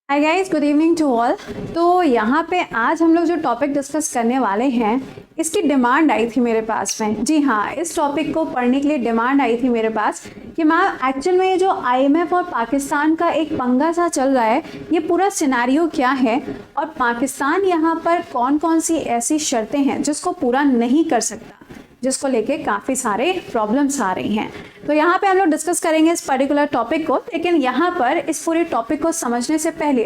Hi guys, good evening to all. तो यहाँ पे आज हम लोग जो टॉपिक डिस्कस करने वाले हैं, इसकी डिमांड आई थी मेरे पास में। जी हाँ, इस टॉपिक को पढ़ने के लिए डिमांड आई थी मेरे पास कि मैम एक्चुअल में ये जो आईएमएफ और पाकिस्तान का एक पंगा सा चल रहा है, ये पूरा सिनेरियो क्या है और पाकिस्तान यहाँ पर कौन कौन सी ऐसी शर्तें हैं जिसको पूरा नहीं कर सकता, जिसको लेके काफ़ी सारे प्रॉब्लम्स आ रही हैं। तो यहाँ पे हम लोग डिस्कस करेंगे इस पर्टिकुलर टॉपिक को। लेकिन यहाँ पर इस पूरे टॉपिक को समझने से पहले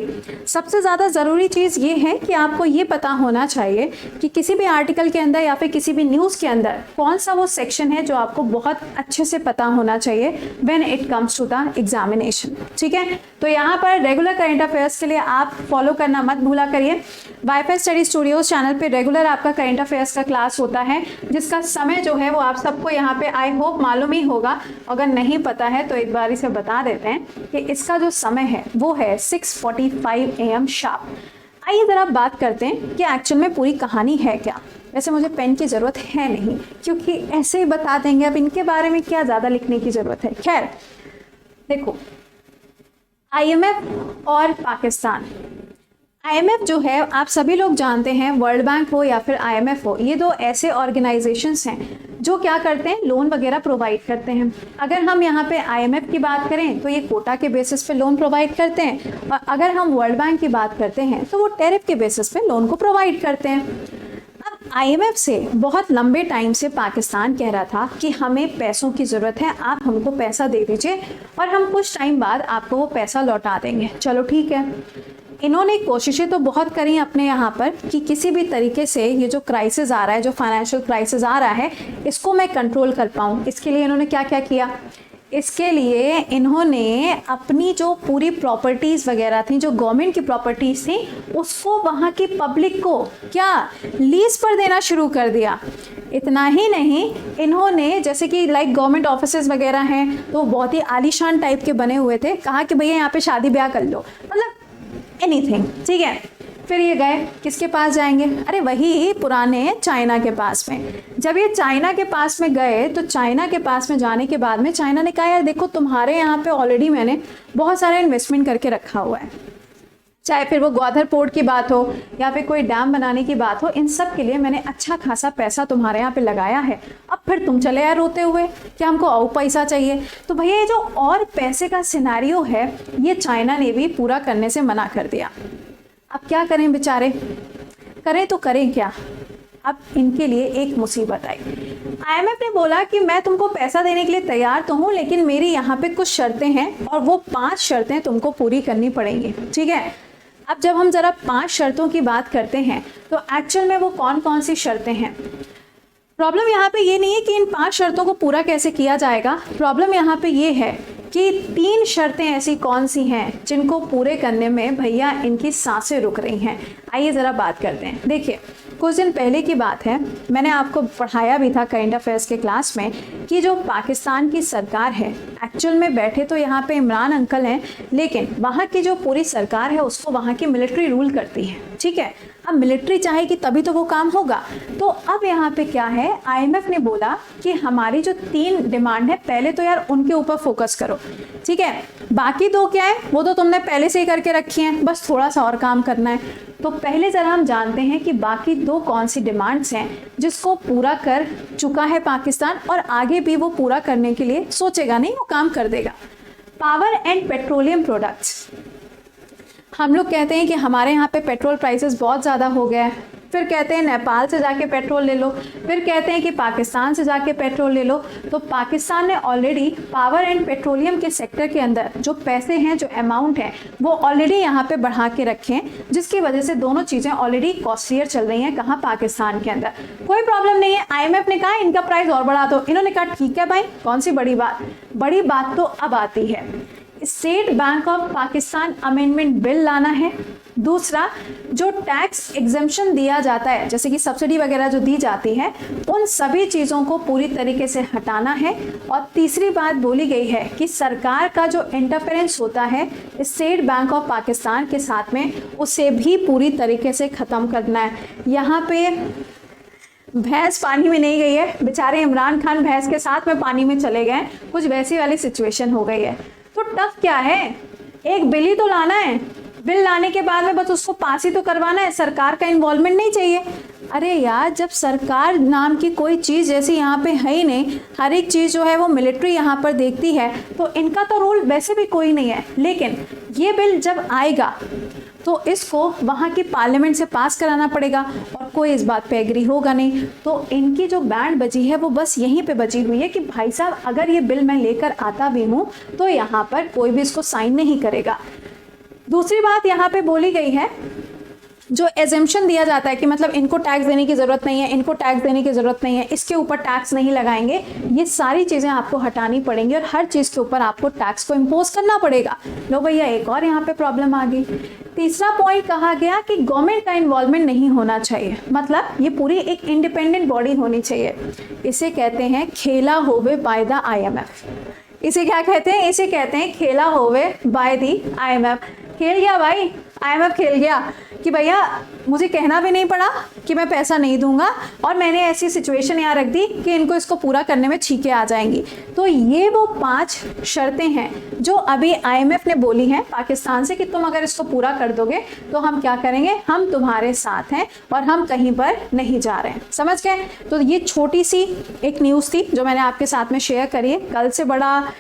सबसे ज़्यादा ज़रूरी चीज़ ये है कि आपको ये पता होना चाहिए कि किसी भी आर्टिकल के अंदर या फिर किसी भी न्यूज़ के अंदर कौन सा वो सेक्शन है जो आपको बहुत अच्छे से पता होना चाहिए when it comes to the examination. ठीक है, तो यहाँ पर रेगुलर करंट अफेयर्स के लिए आप फॉलो करना मत भूला करिए। वाईफाई स्टडी स्टूडियोज चैनल पे रेगुलर आपका करंट अफेयर्स का क्लास होता है, जिसका समय जो है वो आप सबको यहाँ पे आई होप मालूम ही होगा। अगर नहीं पता है तो एक बार इसे बता देते हैं कि इसका जो समय है वो है 6:45 AM शार्प। आइए ज़रा बात करते हैं कि एक्चुअल में पूरी कहानी है क्या। वैसे मुझे पेन की ज़रूरत है नहीं, क्योंकि ऐसे ही बता देंगे, अब इनके बारे में क्या ज़्यादा लिखने की ज़रूरत है। खैर देखो, आईएमएफ और पाकिस्तान। आईएमएफ जो है आप सभी लोग जानते हैं, वर्ल्ड बैंक हो या फिर आईएमएफ हो, ये दो ऐसे ऑर्गेनाइजेशंस हैं जो क्या करते हैं, लोन वगैरह प्रोवाइड करते हैं। अगर हम यहाँ पे आईएमएफ की बात करें तो ये कोटा के बेसिस पे लोन प्रोवाइड करते हैं, और अगर हम वर्ल्ड बैंक की बात करते हैं तो वो टैरिफ के बेसिस पे लोन को प्रोवाइड करते हैं। अब आईएमएफ से बहुत लंबे टाइम से पाकिस्तान कह रहा था कि हमें पैसों की ज़रूरत है, आप हमको पैसा दे दीजिए और हम कुछ टाइम बाद आपको वो पैसा लौटा देंगे। चलो ठीक है, इन्होंने कोशिशें तो बहुत करी अपने यहाँ पर कि किसी भी तरीके से ये जो क्राइसिस आ रहा है, जो फाइनेंशियल क्राइसिस आ रहा है, इसको मैं कंट्रोल कर पाऊँ। इसके लिए इन्होंने क्या क्या किया, इसके लिए इन्होंने अपनी जो पूरी प्रॉपर्टीज़ वगैरह थी, जो गवर्नमेंट की प्रॉपर्टीज़ थी, उसको वहाँ की पब्लिक को क्या लीज पर देना शुरू कर दिया। इतना ही नहीं, इन्होंने जैसे कि लाइक गवर्नमेंट ऑफिसेज वगैरह हैं तो बहुत ही आलीशान टाइप के बने हुए थे, कहा कि भैया यहाँ पे शादी ब्याह कर लो, मतलब एनीथिंग। ठीक है, फिर ये गए किसके पास जाएंगे, अरे वही पुराने चाइना के पास में। जब ये चाइना के पास में गए तो चाइना के पास में जाने के बाद में चाइना ने कहा यार देखो, तुम्हारे यहाँ पे ऑलरेडी मैंने बहुत सारा इन्वेस्टमेंट करके रखा हुआ है, चाहे फिर वो ग्वादर पोर्ट की बात हो या फिर कोई डैम बनाने की बात हो, इन सब के लिए मैंने अच्छा खासा पैसा तुम्हारे यहाँ पे लगाया है। अब फिर तुम चले यार रोते हुए कि हमको और पैसा चाहिए। तो भैया ये जो और पैसे का सिनेरियो है, ये चाइना ने भी पूरा करने से मना कर दिया। अब क्या करें बेचारे, करें तो करें क्या। अब इनके लिए एक मुसीबत आई। आईएमएफ ने बोला कि मैं तुमको पैसा देने के लिए तैयार तो हूँ, लेकिन मेरी यहाँ पे कुछ शर्तें हैं और वो 5 शर्तें तुमको पूरी करनी पड़ेंगी। ठीक है, अब जब हम ज़रा 5 शर्तों की बात करते हैं तो एक्चुअल में वो कौन कौन सी शर्तें हैं। प्रॉब्लम यहाँ पे ये नहीं है कि इन 5 शर्तों को पूरा कैसे किया जाएगा, प्रॉब्लम यहाँ पे ये है कि 3 शर्तें ऐसी कौन सी हैं जिनको पूरे करने में भैया इनकी सांसें रुक रही हैं। आइए ज़रा बात करते हैं। देखिए, कुछ दिन पहले की बात है, मैंने आपको पढ़ाया भी था करंट अफेयर्स के क्लास में कि जो पाकिस्तान की सरकार है, एक्चुअल में बैठे तो यहाँ पे इमरान अंकल हैं, लेकिन वहाँ की जो पूरी सरकार है उसको वहाँ की मिलिट्री रूल करती है। ठीक है, अब मिलिट्री चाहेगी तभी तो वो काम होगा। तो अब यहाँ पे क्या है, आईएमएफ ने बोला कि हमारी जो 3 डिमांड है, पहले तो यार उनके ऊपर फोकस करो। ठीक है, बाकी 2 क्या है वो तो तुमने पहले से ही करके रखी हैं, बस थोड़ा सा और काम करना है। तो पहले ज़रा हम जानते हैं कि बाकी 2 कौन सी डिमांड्स हैं जिसको पूरा कर चुका है पाकिस्तान और आगे भी वो पूरा करने के लिए सोचेगा नहीं, वो काम कर देगा। Power and petroleum products. हम लोग कहते हैं कि हमारे यहाँ पे पेट्रोल प्राइसेस बहुत ज़्यादा हो गया है, फिर कहते हैं नेपाल से जाके पेट्रोल ले लो, फिर कहते हैं कि पाकिस्तान से जाके पेट्रोल ले लो। तो पाकिस्तान ने ऑलरेडी पावर एंड पेट्रोलियम के सेक्टर के अंदर जो पैसे हैं, जो अमाउंट है, वो ऑलरेडी यहाँ पे बढ़ा के रखे हैं, जिसकी वजह से दोनों चीज़ें ऑलरेडी कॉस्टलियर चल रही हैं। कहाँ, पाकिस्तान के अंदर। कोई प्रॉब्लम नहीं है, आईएमएफ ने कहा इनका प्राइस और बढ़ा दो, इन्होंने कहा ठीक है भाई, कौन सी बड़ी बात। बड़ी बात तो अब आती है, state bank of Pakistan amendment bill लाना है। दूसरा, जो टैक्स एग्जेम्पशन दिया जाता है, जैसे कि सब्सिडी वगैरह जो दी जाती है, उन सभी चीज़ों को पूरी तरीके से हटाना है। और तीसरी बात बोली गई है कि सरकार का जो इंटरफेरेंस होता है स्टेट बैंक ऑफ पाकिस्तान के साथ में, उसे भी पूरी तरीके से ख़त्म करना है। यहाँ पे भैंस पानी में नहीं गई है, बेचारे इमरान खान भैंस के साथ में पानी में चले गए, कुछ वैसी वाली सिचुएशन हो गई है। तो टफ क्या है, एक बिल ही तो लाना है, बिल लाने के बाद में बस उसको पास ही तो करवाना है, सरकार का इन्वॉल्वमेंट नहीं चाहिए। अरे यार, जब सरकार नाम की कोई चीज़ जैसी यहाँ पे है ही नहीं, हर एक चीज़ जो है वो मिलिट्री यहाँ पर देखती है, तो इनका तो रोल वैसे भी कोई नहीं है। लेकिन ये बिल जब आएगा तो इसको वहाँ की पार्लियामेंट से पास कराना पड़ेगा और कोई इस बात पे एग्री होगा नहीं। तो इनकी जो बैंड बजी है वो बस यहीं पे बजी हुई है कि भाई साहब, अगर ये बिल मैं लेकर आता भी हूँ तो यहाँ पर कोई भी इसको साइन नहीं करेगा। दूसरी बात यहाँ पे बोली गई है, जो एजम्पशन दिया जाता है कि मतलब इनको टैक्स देने की ज़रूरत नहीं है, इनको टैक्स देने की ज़रूरत नहीं है, इसके ऊपर टैक्स नहीं लगाएंगे, ये सारी चीज़ें आपको हटानी पड़ेंगी और हर चीज़ के ऊपर आपको टैक्स को इम्पोज करना पड़ेगा। लो भैया, एक और यहाँ पे प्रॉब्लम आ गई। तीसरा पॉइंट कहा गया कि गवर्नमेंट का इन्वॉल्वमेंट नहीं होना चाहिए, मतलब ये पूरी एक इंडिपेंडेंट बॉडी होनी चाहिए। इसे कहते हैं खेला होवे बाय द IMF। इसे क्या कहते हैं? इसे कहते हैं खेला होवे बाय दी IMF। खेल गया भाई, IMF खेल गया कि भैया मुझे कहना भी नहीं पड़ा कि मैं पैसा नहीं दूंगा और मैंने ऐसी सिचुएशन यहाँ रख दी कि इनको इसको पूरा करने में छींकें आ जाएंगी। तो ये वो 5 शर्तें हैं जो अभी IMF ने बोली हैं पाकिस्तान से कि तुम अगर इसको पूरा कर दोगे तो हम क्या करेंगे, हम तुम्हारे साथ हैं और हम कहीं पर नहीं जा रहे हैं। समझ गए? तो ये छोटी सी एक न्यूज़ थी जो मैंने आपके साथ में शेयर करी है। कल से बड़ा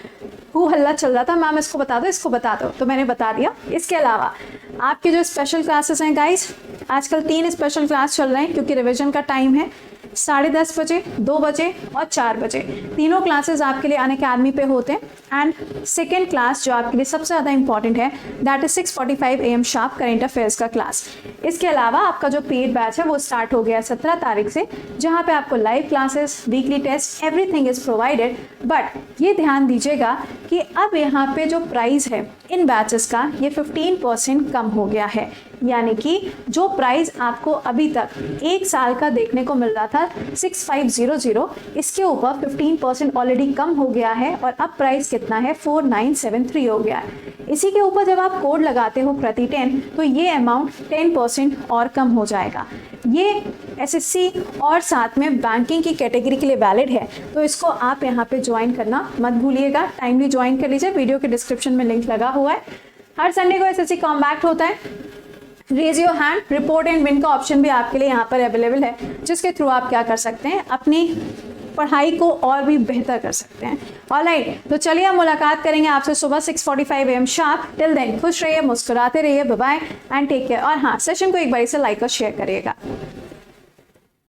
हू हल्ला चल रहा था, मैम इसको बता दो, इसको बता दो, तो मैंने बता दिया। इसके अलावा आपके जो स्पेशल क्लासेस हैं गाइस, आजकल 3 स्पेशल क्लास चल रहे हैं क्योंकि रिवीजन का टाइम है। 10:30 बजे, 2 बजे और 4 बजे तीनों क्लासेस आपके लिए अनअकैडमी पे होते हैं। एंड सेकेंड क्लास जो आपके लिए सबसे ज़्यादा इंपॉर्टेंट है, that is 6:45 AM sharp current affairs का क्लास। इसके अलावा आपका जो पेड बैच है वो स्टार्ट हो गया 17 तारीख से, जहाँ पे आपको live classes, weekly test, everything is provided. But ये ध्यान दीजिएगा कि अब यहाँ पे जो प्राइस है इन बैचेस का, ये 15% कम हो गया है। यानी कि जो प्राइस आपको अभी तक 1 साल का देखने को मिल रहा था 6500, इसके ऊपर 15% ऑलरेडी कम हो गया है और अब प्राइस कितना है, 4973 हो गया है। इसी के ऊपर जब आप कोड लगाते हो प्रति 10, तो ये अमाउंट 10% और कम हो जाएगा। ये SSC और साथ में बैंकिंग की कैटेगरी के लिए वैलिड है, तो इसको आप यहाँ पे ज्वाइन करना मत भूलिएगा। टाइमली ज्वाइन कर लीजिए, वीडियो के डिस्क्रिप्शन में लिंक लगा हुआ है। हर संडे को SSC कॉम्बैक्ट होता है। Raise your hand, report and win का ऑप्शन भी आपके लिए यहाँ पर अवेलेबल है, जिसके थ्रू आप क्या कर सकते हैं, अपनी पढ़ाई को और भी बेहतर कर सकते हैं। ऑलराइट, तो चलिए हम मुलाकात करेंगे आपसे सुबह 6:45 AM शार्प। टिल देन खुश रहिए, मुस्कुराते रहिए, bye bye and take care. और हाँ, सेशन को एक बार से लाइक और शेयर करिएगा।